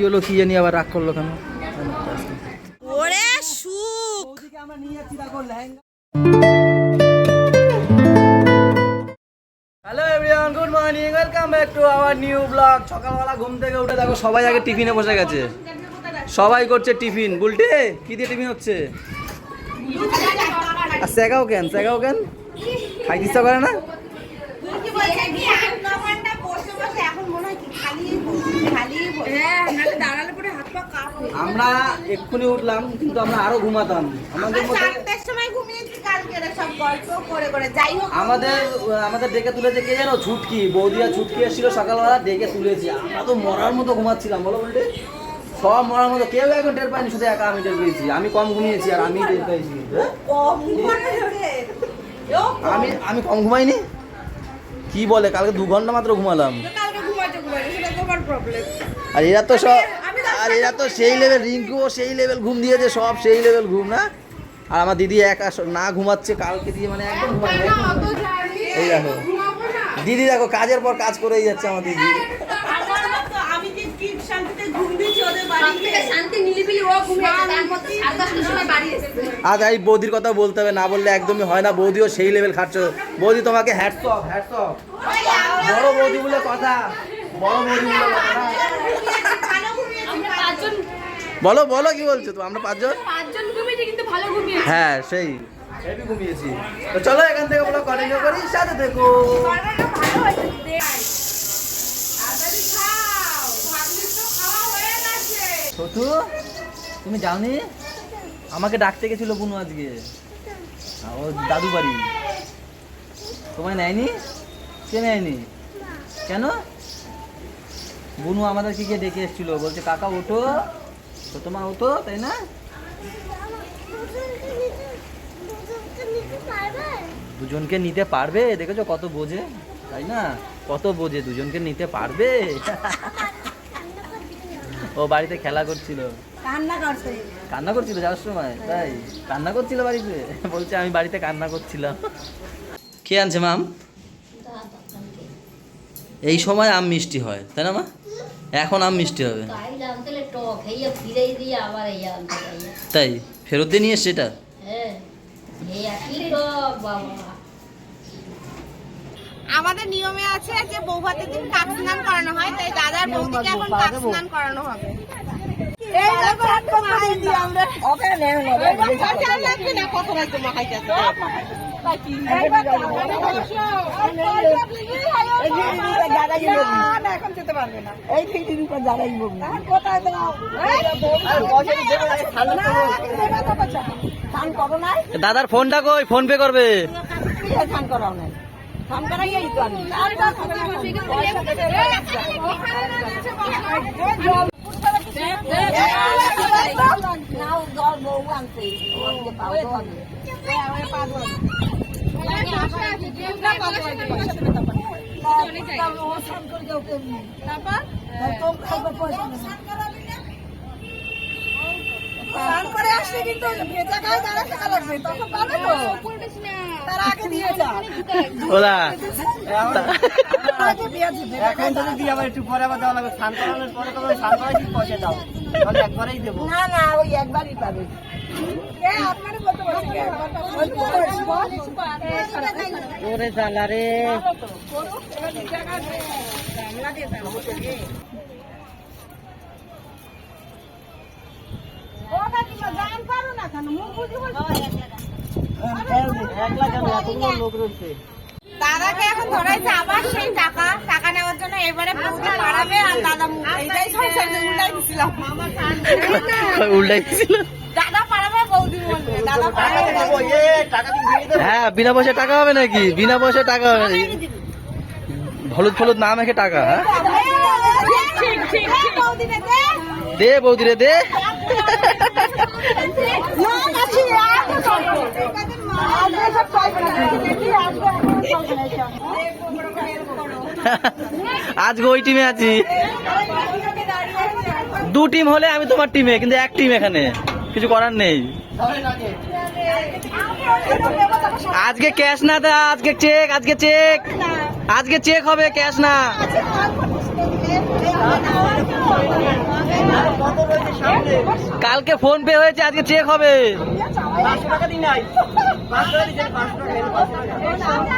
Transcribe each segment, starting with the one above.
হলো কি জানি, আবার রাগ করলো কেন? ওরে সুখ। Hello everyone, good morning, welcome back to our new blog. সকালবেলা ঘুম থেকে উঠে দেখো সবাই আগে টিফিনে বসে গেছে, সবাই করছে টিফিন। বুলটে কি দিয়ে টিফিন হচ্ছে? আর সেগাও কেন খাইতে ইচ্ছা করে না? আমরা এক্ষুনি উঠলাম, কিন্তু আমরা আরো ঘুমাতাম। আমাদের ডেকে তুলেছে কে জানো? ছুটকি বৌদিয়া, ছুটকি এসেছিল সকালবেলা, ডেকে তুলেছে। আমরা তো মরার মতো ঘুমাচ্ছিলাম, বলো বলতে সব মরার মতো। কেউ এখন টের পাইনি, শুধু একা আমি টের পেয়েছি। আমি কম ঘুমিয়েছি আর আমি টের পেয়েছি। আমি কম ঘুমাইনি? কি বলে, কালকে 2 ঘন্টা মাত্র ঘুমালাম। আর এরা তো সব, আর এরা তো সেই লেভেল, রিঙ্কুও সেই লেভেল ঘুম দিয়েছে, সব সেই লেভেল ঘুম না। আর আমার দিদি একা না ঘুমাচ্ছে কালকে দিয়ে, মানে একদম ঘুমাচ্ছে। এই দেখো দিদি, দেখো কাজের পর কাজ করেই যাচ্ছে আমার দিদি। আজ এই বৌদির কথা বলতে হবে, না বললে একদমই হয় না। বৌদিও সেই লেভেল খাচ্ছে। বৌদি তোমাকে হ্যাটস অফ, হ্যাটস অফ। বড় বৌদি বলে কথা, বড় বৌদি বলে কথা। বলো বলো কি বলছো? তো আমরা 5 জন ঘুমিয়েছি, কিন্তু ভালো ঘুমিয়েছি। হ্যাঁ সেই হেভি ঘুমিয়েছি। তো চলো এখান থেকে ব্লগ কন্টিনিউ করি, সাথে দেখো। ছোটু তুমি জানি আমাকে ডাকতে গেছিল বুনু আজকে, ও দাদু বাড়ি। তোমায় নেয়নি? কে নেয়নি? কেন? বুনু আমাদেরকে গিয়ে ডেকে এসেছিল, বলছে কাকা ওঠো, তো তোমার ওঠো, তাই না? দুজনকে নিতে পারবে? দেখেছো কত বোঝে, তাই না? কত বোঝে, দুজনকে নিতে পারবে। ও বাড়িতে খেলা করছিল, কান্না করছিল যাওয়ার সময়, তাই কান্না করছিল বাড়িতে। বলছে আমি বাড়িতে কান্না করছিলাম। কে আনছে মাম? এই সময় আম মিষ্টি হয়, তাই না মা? এখন আম মিষ্টি হবে, তাই ফেরত দিয়ে নিয়ে এসছে এটা। আমাদের নিয়মে আছে যে বৌভাতের দিন কাক স্নান করানো হয়, তাই দাদার বৌদিকে এখন কাক স্নান করানো হবে। দাদার ফোনটা কই? ফোন পে করবে। এখন যদি দিয়ে আবার একটু পরে আবার দেওয়া লাগবে, স্নান করানোর পরে তবে স্নান করাই পয়সা দাও, তাহলে একবারেই দেবো। না না, ওই একবারই পাবে। ওরে জ্বালা রে। লোক রয়েছে, দাদাকে এখন ধরাইছে আবার সেই টাকা নেওয়ার জন্য। এবারে বৌদি পাড়াবে আর দাদা উল্টাই দিছিল। দাদা পাড়াবে, বৌদি বলবে দাদা পাড়াবে। হ্যাঁ, বিনা পয়সা টাকা হবে নাকি? বিনা পয়সা টাকা হবে নাকি? হলুদ ফলুদ না মেখে টাকা? হ্যাঁ দে বৌদি রে, দে। আজকে ওই টিমে আছি। 2 টিম হলে আমি তোমার টিমে, কিন্তু 1 টিম এখানে, কিছু করার নেই। আজকে ক্যাশ না দা, আজকে চেক, আজকে চেক, আজকে চেক হবে, ক্যাশ না। কত রয়েছে সামনে? কালকে ফোন পে হয়েছে, আজকে চেক হবে। 500 টাকা দিন নাই। 500 টাকা দিন, 500 টাকা দিন, 500 টাকা।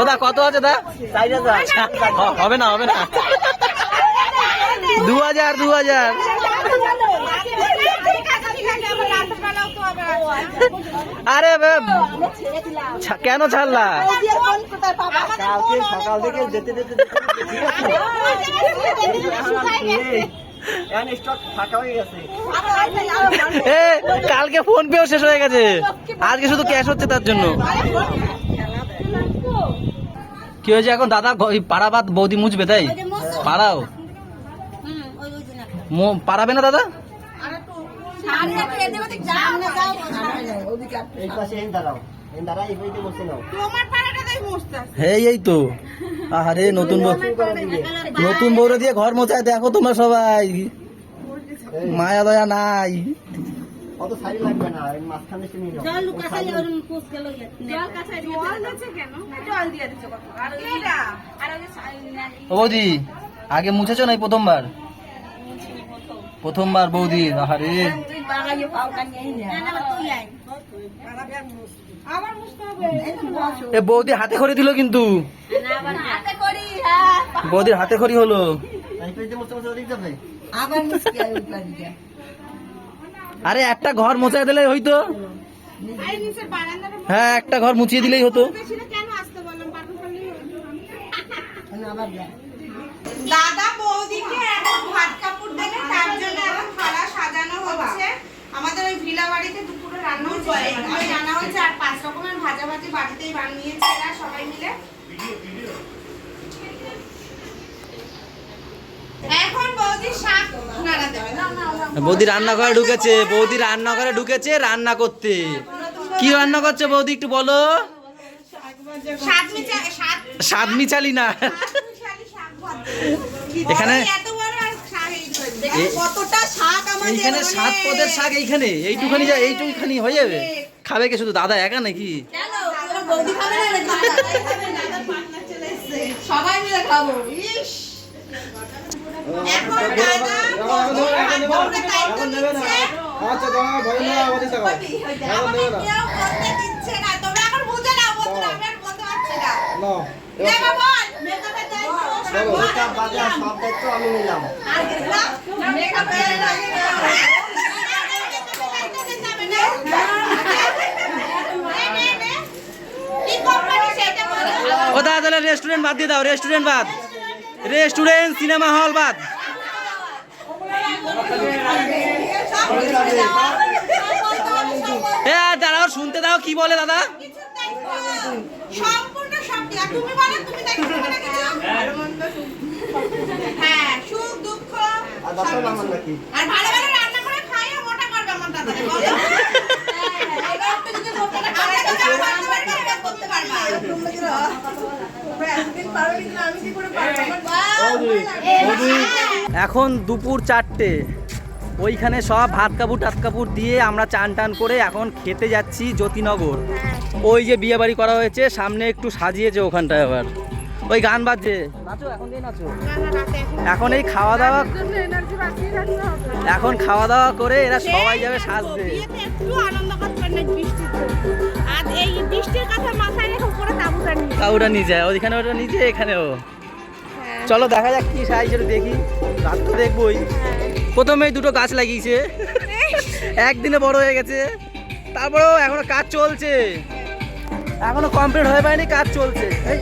ও দা কত আছে দা? 4000। হবে না, হবে না। 2000 2000। আরে কেন ছাড়লা? কালকে সকাল থেকে যেতে যেতে ঠিক আছে, এখন স্টক ফাঁকা হয়ে গেছে। এ কালকে ফোন পেও শেষ হয়ে গেছে, আজকে শুধু ক্যাশ হচ্ছে তার জন্য। কি হয়েছে এখন দাদা? পাড়া বাদ বৌদি মুছবে তাই? পাড়াও পারাবে না দাদা? এই পাশে এই দাঁড়াও, এই দাঁড়া, এই বাড়িতে বসে নাও। এই তো আরে নতুন নতুন বউরে দিয়ে ঘর মোছায়, দেখো তোমরা সবাই, মায়া দয়া নাই। অত সাইড লাগবে না, এই মাঝখানে এসে নিয়ে ও বৌদি আগে মুছেছো নাই? প্রথমবার প্রথমবার বৌদি। আরে এ বৌদি হাতে খড়ি দিল কিন্তু, বৌদির হাতে খড়ি হলো। আরে একটা ঘর মোছায় দিলেই হইতো। হ্যাঁ একটা ঘর মুছিয়ে দিলেই হতো। দাদা বৌদিকে এখন ভাত কাপড় দেবে, তার জন্য এখন থালা সাজানো হচ্ছে। আমাদের ওই ভিলা বাড়িতে দুপুরে রান্না হচ্ছে, সেগুলো জানা হচ্ছে। আর 5 রকমের ভাজাভাজি বাড়িতেই বানিয়েছে এরা সবাই মিলে। এখন বৌদি শাক নাড়া দেবে। বৌদি রান্নাঘরে ঢুকেছে, বৌদি রান্নাঘরে ঢুকেছে রান্না করতে। কি রান্না করছে বৌদি একটু বলো? স্বাদ মিচালি না, এখানে কতটা শাক আমাদের, এইখানে 7 পদের শাক, এইখানে এইটুখানি যা, এইটুখানি হয়ে যাবে। খাবে কে শুধু দাদা একা নাকি? সবাই মিলে খাবো। এখন দাদা বউকে দায়িত্ব দিচ্ছে। আচ্ছা দাদা ভাই না আমাদের টাকা আমাকে কেউ বলতে দিচ্ছে না। তোমরা এখন বুঝে নাও বন্ধুরা, আমি আর বলতে পারছি না। না দেবা বল, মেকআপের দায়িত্ব মেকআপ বাজা সব দায়িত্ব আমি নিলাম। আর গেলাম মেকআপের দায়িত্ব। কি কোম্পানি সেটা বলো? ও দাদা তাহলে রেস্টুরেন্ট বাদ দিয়ে দাও, রেস্টুরেন্ট বাদ, রেস্টুরেন্ট সিনেমা হল বাদ। দাঁড়াও শুনতে দাও কি বলে দাদা। সম্পূর্ণ সব দিয়া তুমি বলো, তুমি দায়িত্ব নেবে না কিছু? হ্যাঁ, সুখ দুঃখ আর দশটা নাম্বার নাকি? আর ভালো ভালো রান্না করে খাইয়ে মোটা করবে আমার দাদা। বলো এটা একটু যদি মোটা না করে তো কাজ করতে পারবা। তোমরা একদিন পারবে না, আমি কি করে পারবো? এখন দুপুর 4টে, ওইখানে সব ভাত কাপড় টাত কাপড় দিয়ে আমরা চান টান করে এখন খেতে যাচ্ছি জ্যোতিনগর। ওই যে বিয়ে বাড়ি করা হয়েছে সামনে, একটু সাজিয়েছে ওখানটায়, আবার ওই গান বাজছে। নাচো এখন, দিয়ে নাচো। এখন এই খাওয়া দাওয়া, এখন খাওয়া দাওয়া করে এরা সবাই যাবে সাজতে। একটু আনন্দ করতে না বৃষ্টিতে, আর এই বৃষ্টির কথা মাথায় রেখে উপরে তাবুটা নিয়ে কাউটা নিয়ে যায়, ওইখানে ওটা নিচে, এখানেও। চলো দেখা যাক কি সাইজের, দেখি রাত তো দেখবোই। প্রথমে দুটো গাছ লাগিয়েছে, একদিনে বড় হয়ে গেছে, তারপরেও এখনো কাজ চলছে, এখনো কমপ্লিট হয়ে পারেনি, কাজ চলছে। এই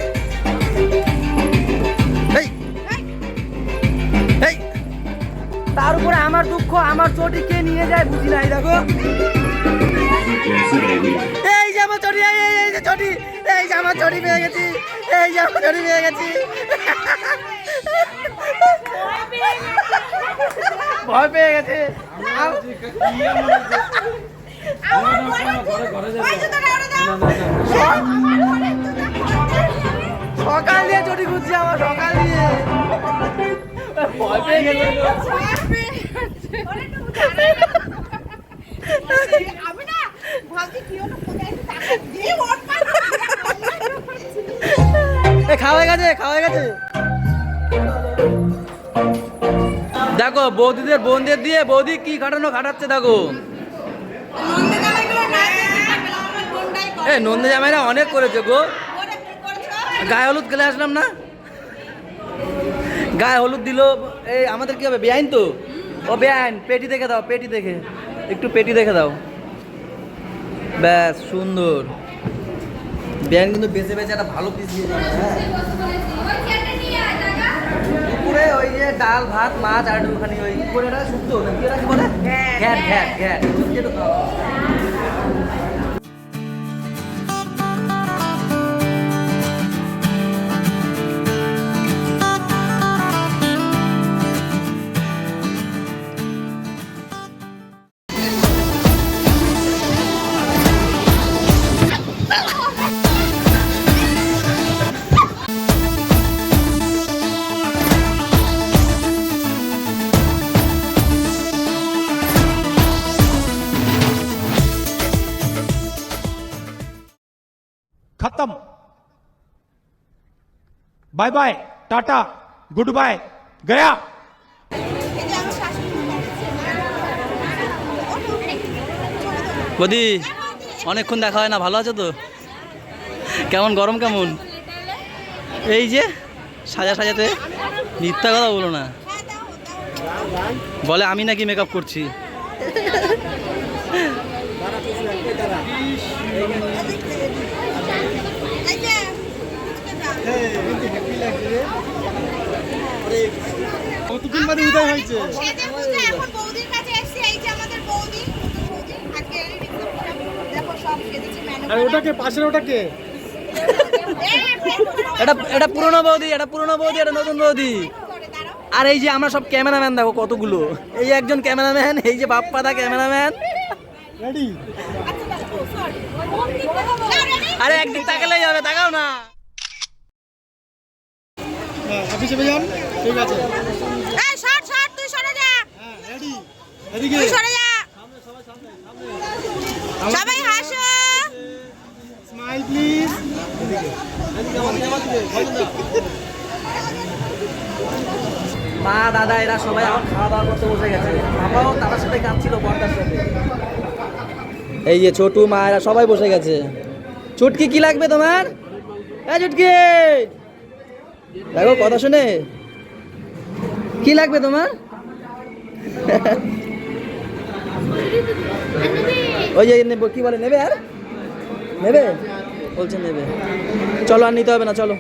এই এই তার উপরে আমার দুঃখ, আমার চটি কে নিয়ে যায় বুঝি নাই। দেখো এই যে আমার চটি, এই যে চটি, এই যে আমার চটি পেয়ে গেছি, এই যে আমার চটি পেয়ে গেছি। ভয় পেয়ে গেছে। সকাল দিয়ে চটি খুঁজছি, আমার সকাল দিয়ে ভয় পেয়ে গেছে। আমি না ভাবছি কি হলো, কোথায় টাকা দিয়ে ওর খাওয়া গেছে, খাওয়া গেছে। দেখো বোনদের দিয়ে বৌদি কি খাটাচ্ছে দেখো। নন্দে জামাইগুলো না দেখতে পেলাম, আমার বোনটাই করে। নন্দে জামাইরা অনেক করেছে গো। ওরা কি করছো? গায়ে হলুদ খেলে আসলাম না, গায়ে হলুদ দিল। এই আমাদের কি হবে, বেআইন তো? ও বেআইন, পেটি দেখে দাও, পেটি দেখে একটু পেটি দেখে দাও। ব্যাস সুন্দর। বেআইন কিন্তু বেছে বেছে একটা ভালো পিস দিয়ে যাবে। হ্যাঁ, দুপুরে ওই যে ডাল ভাত মাছ আর ওখানে ওই করে শুক্তো নাকি ওরা কি বলে, ঘ্যাট ঘ্যাট ঘ্যাট যেটা খাওয়া হয়। खत्म। Bye bye, tata, good bye, गया। এই যে আমার শাশুড়ি বদি অনেকক্ষণ দেখা হয় না, ভালো আছো তো? কেমন গরম কেমন? এই যে সাজাতে মিথ্যা কথা বলো না, বলে আমি নাকি মেকআপ করছি। এই যে কতদিন বাদে উদয় হয়েছে। সেজে বুঝে এখন বৌদির কাছে এসেছি। এই যে আমাদের বৌদি, আজকে দেখো সব সেজেছে মেনু। আর ওটাকে পাশের ওটাকে এটা পুরনো বৌদি, এটা নতুন বৌদি। আর এই যে আমরা সব ক্যামেরাম্যান দেখো কতগুলো। এই যে একজন ক্যামেরাম্যান, এই যে বাপ্পাদা ক্যামেরাম্যান। রেডি। আরে একদিক তাকালেই হবে, তাকাও না। হ্যাঁ, অফিসে যান। ঠিক আছে। এই শর্ট তুই সরে যা। হ্যাঁ, রেডি। এদিকে তুই সরে যা। সবাই হাসো। Smile please. মা দাদা এরা সবাই আমার খাওয়া দাওয়া করতে বসে গেছে। বাবাও তাদের সাথে কাঁদছিল, বর্দার সাথে। এই যে ছোটু মা এরা সবাই বসে গেছে। চুটকি কি লাগবে তোমার? চুটকি দেখো কথা শুনে, কি লাগবে তোমার? ওই যে কি বলে, নেবে? আর নেবে বলছে নেবে। চলো আর নিতে হবে না, চলো।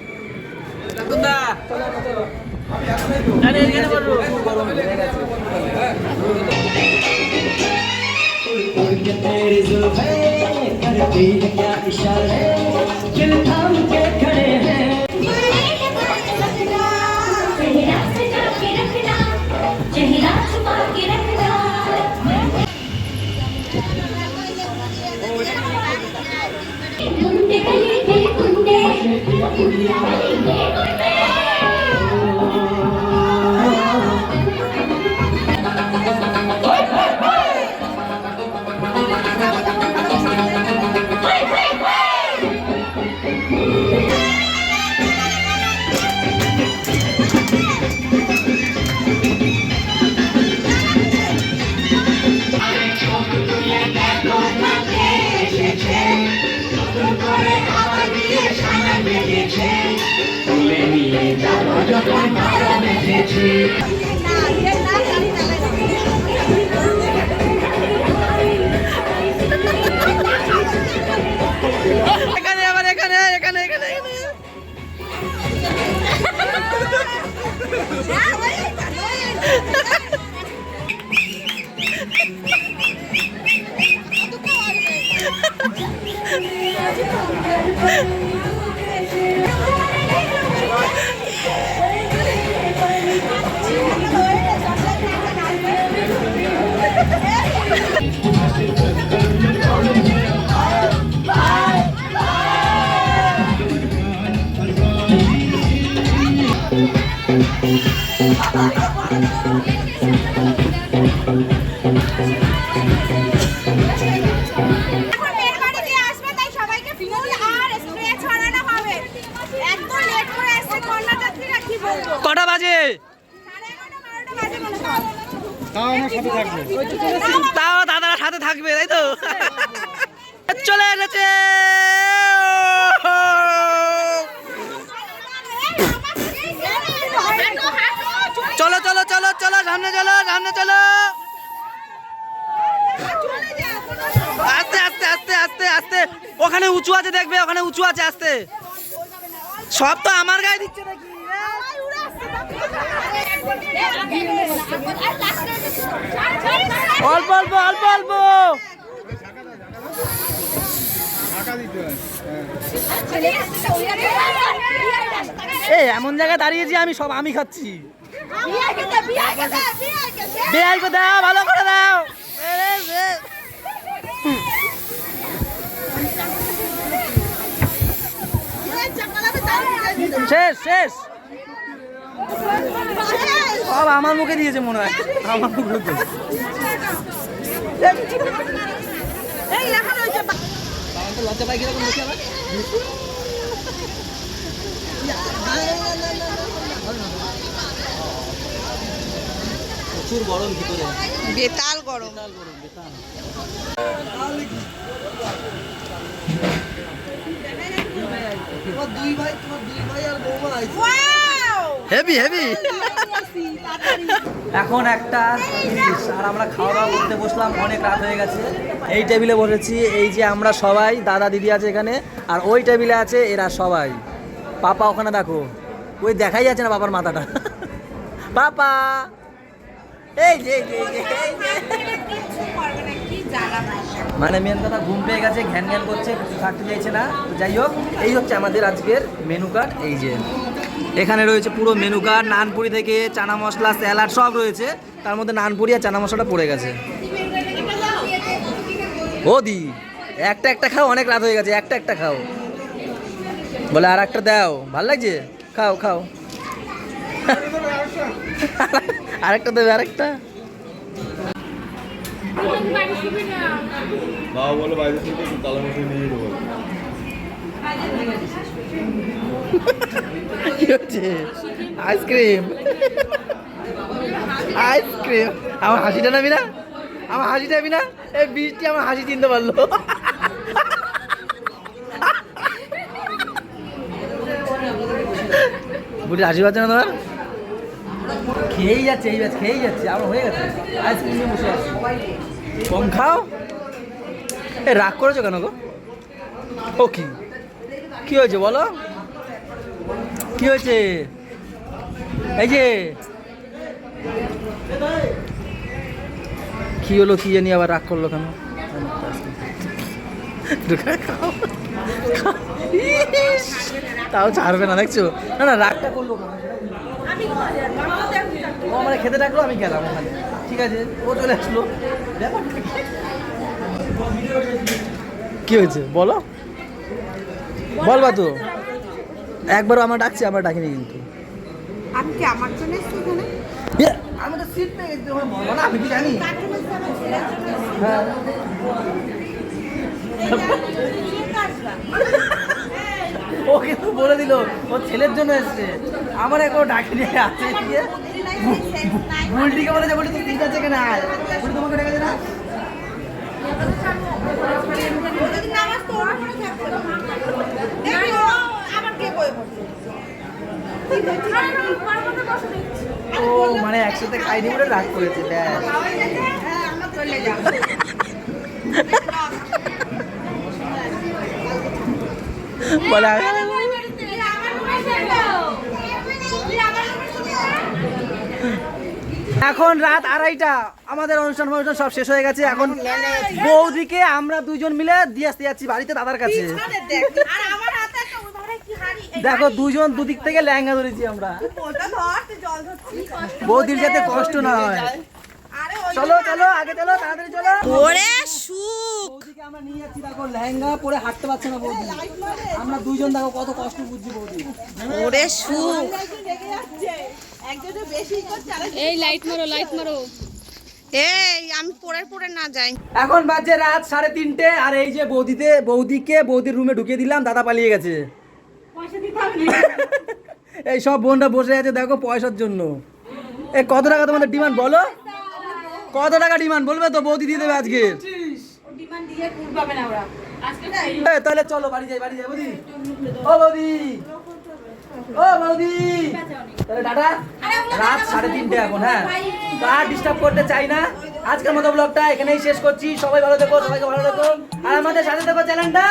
এখানে আবার এখানে এখানে এখানে থাকবে। তাও দাদারা সাথে থাকবে, তাই তো? চলে এসেছে। চলো চলো চলো চলো, সামনে চলো, সামনে চলো। আস্তে আস্তে আস্তে আস্তে আস্তে, ওখানে উঁচু আছে, দেখবে ওখানে উঁচু আছে, আস্তে। সব তো আমার গায়ে দিচ্ছে নাকি? অল্প অল্প অল্প অল্প। এই এমন জায়গায় দাঁড়িয়েছি আমি, সব আমি খাচ্ছি। বেআইকে দাও, ভালো করে দাও। শেষ শেষ, সব আমার মুখে দিয়েছে মনে হয়, আমার মুখে লজ্জা পাই কিরকম দেখি আবার। প্রচুর গরম ভিতরে, বেতাল গরম। Heavy heavy. এখন একটা 30 আর আমরা খাওয়া দাওয়া করতে বসলাম, অনেক রাত হয়ে গেছে। এই টেবিলে বসেছি, এই যে আমরা সবাই, দাদা দিদি আছে এখানে, আর ওই টেবিলে আছে এরা সবাই। পাপা ওখানে দেখো, ওই দেখাই যাচ্ছে না বাবার মাথাটা। পাপা এই যে মানে মেন কথা, ঘুম পেয়ে গেছে, ঘ্যান ঘ্যান করছে, থাকতে চাইছে না। যাই হোক, এই হচ্ছে আমাদের আজকের মেনু কার্ড। এই যে এখানে রয়েছে পুরো মেনু কার্ড, নানপুরি থেকে চানা মশলা, স্যালাড সব রয়েছে। তার মধ্যে নানপুরি আর চানা মশলাটা পড়ে গেছে। ও দি, একটা একটা খাও, অনেক রাত হয়ে গেছে, একটা একটা খাও। বলে আর একটা দাও, ভাল লাগছে, খাও খাও। আরেকটা দেবে, আরেকটা। বাবা বলে বাইরে থেকে তালা মশাই নিয়ে যেতে বলে। কি হচ্ছে? Ice cream, ice cream. আমার হাসিটা নাবি না, আমার হাসিটা নাবি না। এই বৃষ্টি আমার হাসি চিনতে পারলো। বুঝি হাসি পাচ্ছে না তোমার? খেয়েই যাচ্ছে, এই ব্যাস খেয়েই যাচ্ছে, আমার হয়ে গেছে। আইসক্রিম নিয়ে বসে আছে, কম খাও। এ রাগ করেছো কেন গো? ও কি হয়েছে বলো, কি হয়েছে? এই যে কি হলো, কি জানি আবার রাগ করলো কেন? তাও ছাড়বে না, দেখছো? না না, রাগটা করলো কেন? ও আমার খেতে ডাকলো, আমি গেলাম ওখানে, ঠিক আছে, ও চলে আসলো। কি হয়েছে বলো, বলবা তো। একবারও আমার ডাকছে, আমার ডাকিনি কিন্তু। আমি কি আমার জন্য এখানে? আমি তো সিট পেয়ে গেছি, তোমার বলো না, আমি কি জানি। হ্যাঁ, ও কিন্তু বলে দিল ও ছেলের জন্য এসছে, আমার এখনো ডাকিনি। আছে গিয়ে বুলটিকে বলেছে, বলি তুই ঠিক আছে কেন, আয় বলি তোমাকে ডেকেছে না। ও মানে একসাথে খাইনি বলে রাগ করেছে, ব্যাস। বলে এখন রাত 2:30, আমাদের অনুষ্ঠান সব শেষ হয়ে গেছে। এখন বৌদিকে আমরা দুজন মিলে দিয়ে আসতে যাচ্ছি বাড়িতে, দাদার কাছে। দেখো দুজন দুদিক থেকে লেহেঙ্গা ধরেছি আমরা, বৌদির যাতে কষ্ট না হয়। চলো চলো আগে চলো, তাড়াতাড়ি চলো। ওরে সুখ, বৌদিকে আমরা নিয়ে যাচ্ছি, দেখো লেহেঙ্গা পরে হাঁটতে পারছে না বৌদি। আমরা দুজন দেখো কত কষ্ট বুঝছি বৌদি। ওরে সুখ। এই লাইট মারো, লাইট মারো। এই আমি পরে না যাই। এখন বাজে রাত 3:30, আর এই যে বৌদিকে বৌদির রুমে ঢুকিয়ে দিলাম, দাদা পালিয়ে গেছে। এই সব বোনরা বসে আছে দেখো পয়সার জন্য। কত টাকা তোমাদের ডিমান্ড বলো? কত টাকা ডিমান্ড বলবে তো, বৌদি দিয়ে দেবে আজকে। তাহলে চলো বাড়ি যাই বৌদি। ও বৌদি, ও বৌদি, তাহলে টাটা। রাত 3:30 এখন। হ্যাঁ, আর ডিস্টার্ব করতে চাই না। আজকের মতো ব্লগটা এখানেই শেষ করছি। সবাই ভালো থেকো, সবাইকে ভালো থেকো, আর আমাদের সাথে থেকো চ্যানেলটা